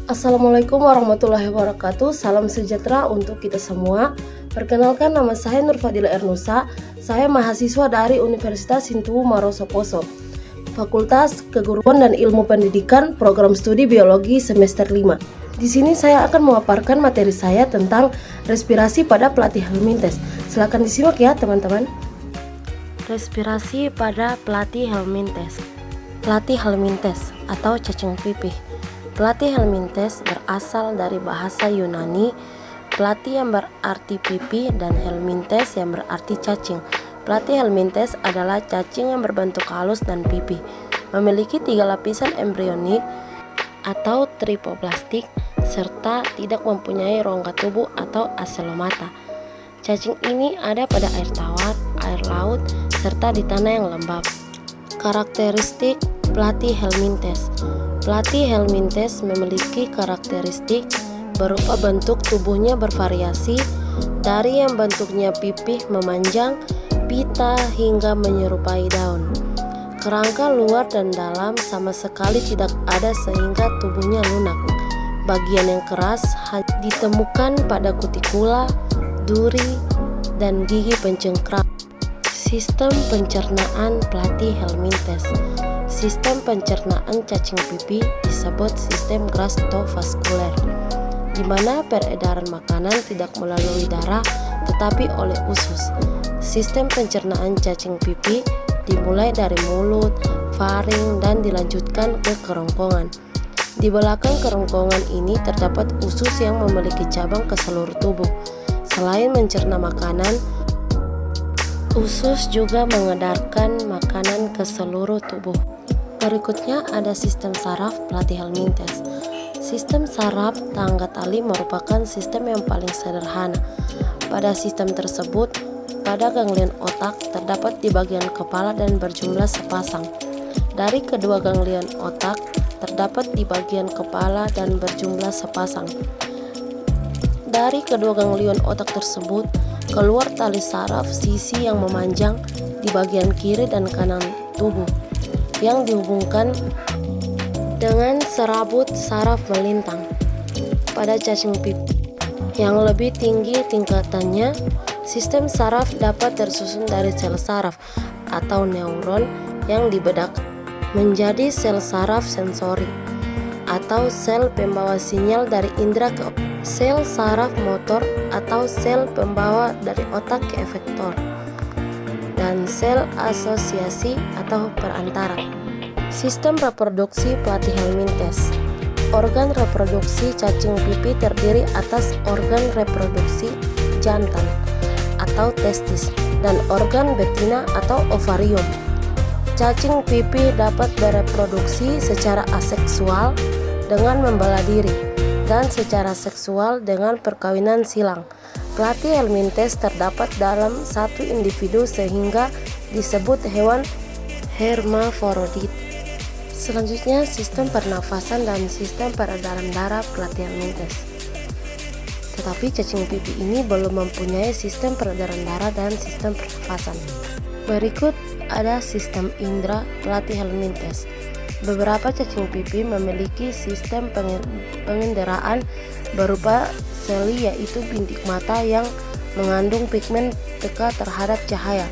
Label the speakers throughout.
Speaker 1: Assalamualaikum warahmatullahi wabarakatuh. Salam sejahtera untuk kita semua. Perkenalkan, nama saya Nurfadila Ernusa. Saya mahasiswa dari Universitas Sintu Maroso Poso, Fakultas Keguruan dan Ilmu Pendidikan, Program Studi Biologi semester 5. Di sini saya akan memaparkan materi saya tentang respirasi pada pelatih helminthes. Silakan disimak ya teman-teman. Respirasi pada pelatih helminthes. Pelatih helminthes atau cacing pipih. Pelatih helminthes berasal dari bahasa Yunani, pelatih yang berarti pipi dan helminthes yang berarti cacing. Pelatih helminthes adalah cacing yang berbentuk halus dan pipih, memiliki 3 lapisan embrionik atau tripoplastik, serta tidak mempunyai rongga tubuh atau acelomata. Cacing ini ada pada air tawar, air laut, serta di tanah yang lembab. Karakteristik pelatih helminthes. Pelatih helminthes memiliki karakteristik berupa bentuk tubuhnya bervariasi dari yang bentuknya pipih memanjang, pita hingga menyerupai daun. Kerangka luar dan dalam sama sekali tidak ada sehingga tubuhnya lunak. Bagian yang keras ditemukan pada kutikula, duri, dan gigi pencengkram. Sistem pencernaan pelatih helminthes. Sistem pencernaan cacing pipih disebut sistem gastrovaskuler, di mana peredaran makanan tidak melalui darah tetapi oleh usus. Sistem pencernaan cacing pipih dimulai dari mulut, faring, dan dilanjutkan ke kerongkongan. Di belakang kerongkongan ini terdapat usus yang memiliki cabang ke seluruh tubuh. Selain mencerna makanan, usus juga mengedarkan makanan ke seluruh tubuh. Berikutnya ada sistem saraf pelatih helminthes. Sistem saraf tangga tali merupakan sistem yang paling sederhana. Pada sistem tersebut, pada ganglion otak terdapat di bagian kepala dan berjumlah sepasang. Dari kedua ganglion otak terdapat di bagian kepala dan berjumlah sepasang. Dari kedua ganglion otak tersebut keluar tali saraf sisi yang memanjang di bagian kiri dan kanan tubuh, yang dihubungkan dengan serabut saraf melintang. Pada cacing pipih yang lebih tinggi tingkatannya, sistem saraf dapat tersusun dari sel saraf atau neuron yang dibedah menjadi sel saraf sensori atau sel pembawa sinyal dari indera ke otak, sel saraf motor atau sel pembawa dari otak ke efektor, dan sel asosiasi atau perantara. Sistem reproduksi pelatih helminthes. Organ reproduksi cacing pipih terdiri atas organ reproduksi jantan atau testis dan organ betina atau ovarium. Cacing pipih dapat bereproduksi secara aseksual dengan membelah diri dan secara seksual dengan perkawinan silang. Pelatih helminthes terdapat dalam satu individu sehingga disebut hewan hermafrodit. Selanjutnya, sistem pernafasan dan sistem peredaran darah pelatih helminthes. Tetapi cacing pipih ini belum mempunyai sistem peredaran darah dan sistem pernafasan. Berikut ada sistem indera pelatih helminthes. Beberapa cacing pipih memiliki sistem pengenderaan berupa seli, yaitu bintik mata yang mengandung pigmen peka terhadap cahaya.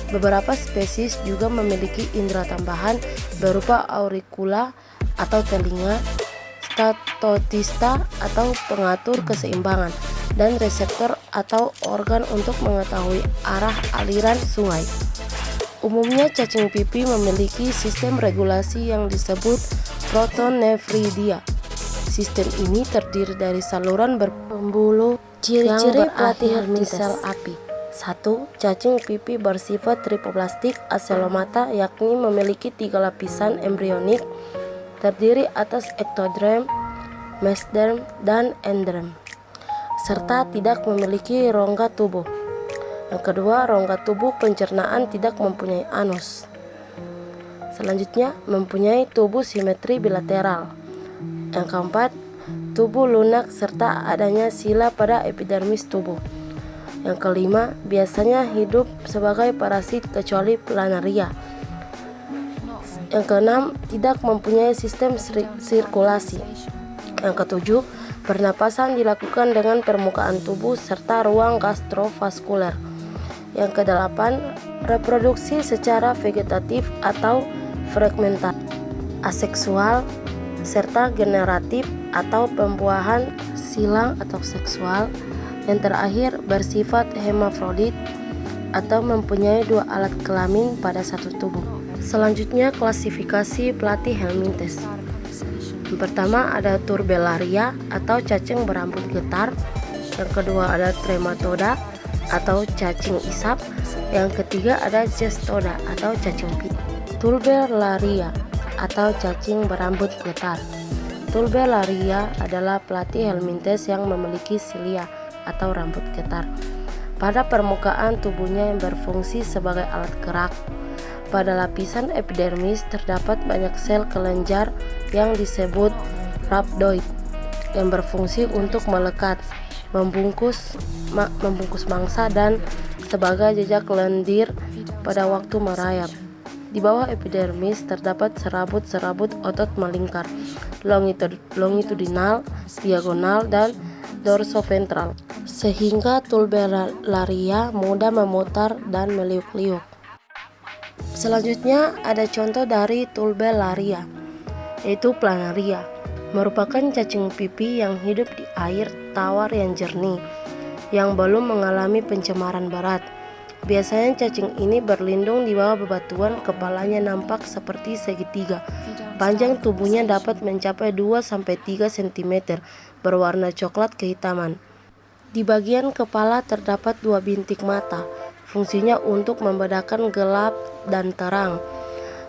Speaker 1: Beberapa spesies juga memiliki indera tambahan berupa auricula atau telinga, statotista atau pengatur keseimbangan, dan reseptor atau organ untuk mengetahui arah aliran sungai. Umumnya cacing pipih memiliki sistem regulasi yang disebut protonefridia. Sistem ini terdiri dari saluran berpembuluh yang berakhir di sel api. 1. Cacing pipih bersifat tripoplastik acelomata, yakni memiliki 3 lapisan embrionik terdiri atas ektoderm, mesoderm, dan endoderm, serta tidak memiliki rongga tubuh. Yang kedua, rongga tubuh pencernaan tidak mempunyai anus. Selanjutnya, mempunyai tubuh simetri bilateral. Yang keempat, tubuh lunak serta adanya sila pada epidermis tubuh. Yang kelima, biasanya hidup sebagai parasit kecuali planaria. Yang keenam, tidak mempunyai sistem sirkulasi. Yang ketujuh, pernapasan dilakukan dengan permukaan tubuh serta ruang gastrovaskuler. Yang kedelapan, reproduksi secara vegetatif atau fragmentasi, aseksual, serta generatif atau pembuahan silang atau seksual. Yang terakhir, bersifat hermafrodit atau mempunyai dua alat kelamin pada satu tubuh. Selanjutnya, klasifikasi Platyhelminthes. Yang pertama ada Turbellaria atau cacing berambut getar. Yang kedua ada Trematoda atau cacing isap. Yang ketiga ada Cestoda atau cacing pita. Turbellaria atau cacing berambut getar. Turbellaria adalah Platyhelminthes yang memiliki silia atau rambut getar pada permukaan tubuhnya yang berfungsi sebagai alat gerak. Pada lapisan epidermis terdapat banyak sel kelenjar yang disebut rhabdoid yang berfungsi untuk melekat, membungkus mangsa dan sebagai jejak lendir pada waktu merayap. Di bawah epidermis terdapat serabut-serabut otot melingkar, longitudinal, diagonal, dan dorsoventral, sehingga Turbellaria mudah memutar dan meliuk-liuk. Selanjutnya ada contoh dari Turbellaria, yaitu Planaria, merupakan cacing pipi yang hidup di air tawar yang jernih, yang belum mengalami pencemaran berat. Biasanya cacing ini berlindung di bawah bebatuan, kepalanya nampak seperti segitiga. Panjang tubuhnya dapat mencapai 2-3 cm, berwarna coklat kehitaman. Di bagian kepala terdapat 2 bintik mata, fungsinya untuk membedakan gelap dan terang.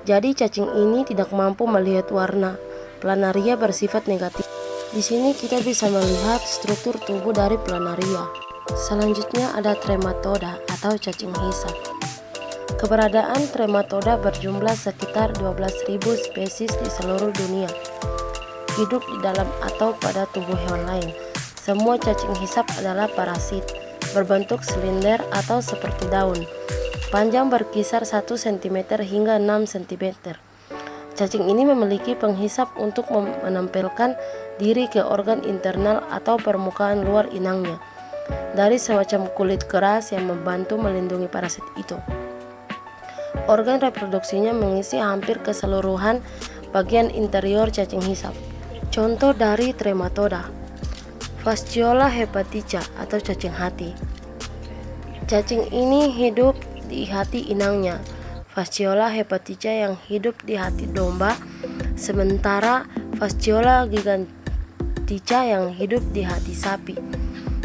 Speaker 1: Jadi cacing ini tidak mampu melihat warna. Planaria bersifat negatif. Di sini kita bisa melihat struktur tubuh dari Planaria. Selanjutnya ada Trematoda atau cacing hisap. Keberadaan Trematoda berjumlah sekitar 12.000 spesies di seluruh dunia. Hidup di dalam atau pada tubuh hewan lain. Semua cacing hisap adalah parasit, berbentuk silinder atau seperti daun. Panjang berkisar 1 cm hingga 6 cm. Cacing ini memiliki penghisap untuk menampilkan diri ke organ internal atau permukaan luar inangnya dari semacam kulit keras yang membantu melindungi parasit itu. Organ reproduksinya mengisi hampir keseluruhan bagian interior cacing hisap. Contoh dari Trematoda, Fasciola hepatica atau cacing hati. Cacing ini hidup di hati inangnya, Fasciola hepatica yang hidup di hati domba, sementara Fasciola gigantica yang hidup di hati sapi.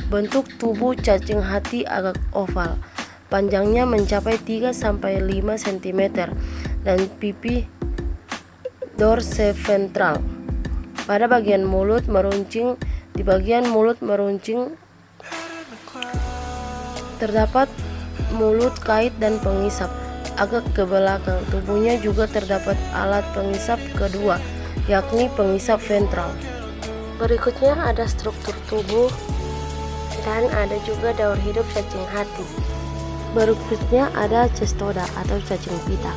Speaker 1: Bentuk tubuh cacing hati agak oval, panjangnya mencapai 3-5 cm dan pipi dorsiventral. Pada bagian mulut meruncing, di bagian mulut meruncing terdapat mulut kait dan pengisap. Agak ke belakang tubuhnya juga terdapat alat pengisap kedua, yakni pengisap ventral. Berikutnya ada struktur tubuh dan ada juga daur hidup cacing hati. Berikutnya ada Cestoda atau cacing pita.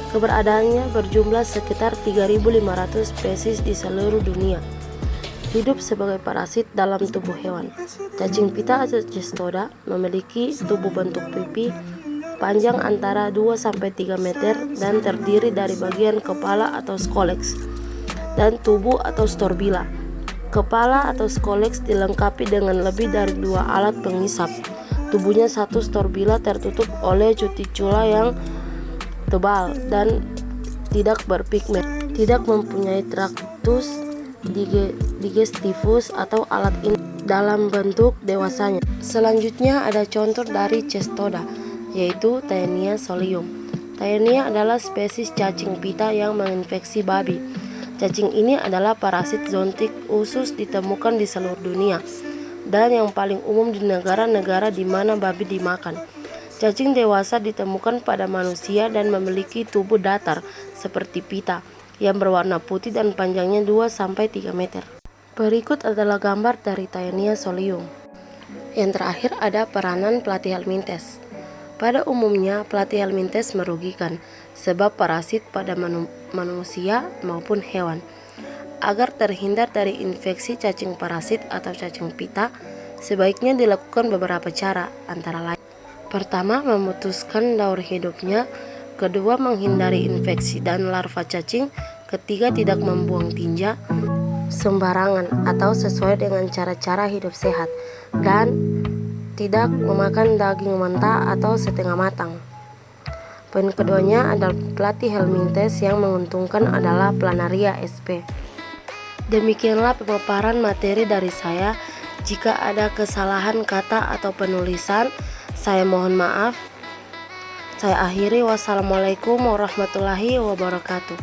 Speaker 1: Keberadaannya berjumlah sekitar 3.500 spesies di seluruh dunia. Hidup sebagai parasit dalam tubuh hewan. Cacing pita atau Cestoda memiliki tubuh bentuk pipi panjang antara 2-3 meter dan terdiri dari bagian kepala atau scolex dan tubuh atau storbila. Kepala atau scolex dilengkapi dengan lebih dari 2 alat pengisap. Tubuhnya satu storbila tertutup oleh cuticula yang tebal dan tidak berpigmen, tidak mempunyai traktus digestivus atau alat ini dalam bentuk dewasanya. Selanjutnya ada contoh dari Cestoda, yaitu Taenia solium. Taenia adalah spesies cacing pita yang menginfeksi babi. Cacing ini adalah parasit zoonotik khusus ditemukan di seluruh dunia dan yang paling umum di negara-negara di mana babi dimakan. Cacing dewasa ditemukan pada manusia dan memiliki tubuh datar seperti pita yang berwarna putih dan panjangnya 2-3 meter. Berikut adalah gambar dari Taenia solium. Yang terakhir ada peranan Platyhelminthes. Pada umumnya Platyhelminthes merugikan sebab parasit pada manusia maupun hewan. Agar terhindar dari infeksi cacing parasit atau cacing pita, sebaiknya dilakukan beberapa cara, antara lain: pertama, memutuskan daur hidupnya; kedua, menghindari infeksi dan larva cacing; ketiga, tidak membuang tinja sembarangan atau sesuai dengan cara-cara hidup sehat; dan tidak memakan daging mentah atau setengah matang. Poin keduanya adalah pelatih helminthes yang menguntungkan adalah Planaria sp. Demikianlah pemaparan materi dari saya. Jika ada kesalahan kata atau penulisan, saya mohon maaf. Saya akhiri. Wassalamualaikum warahmatullahi wabarakatuh.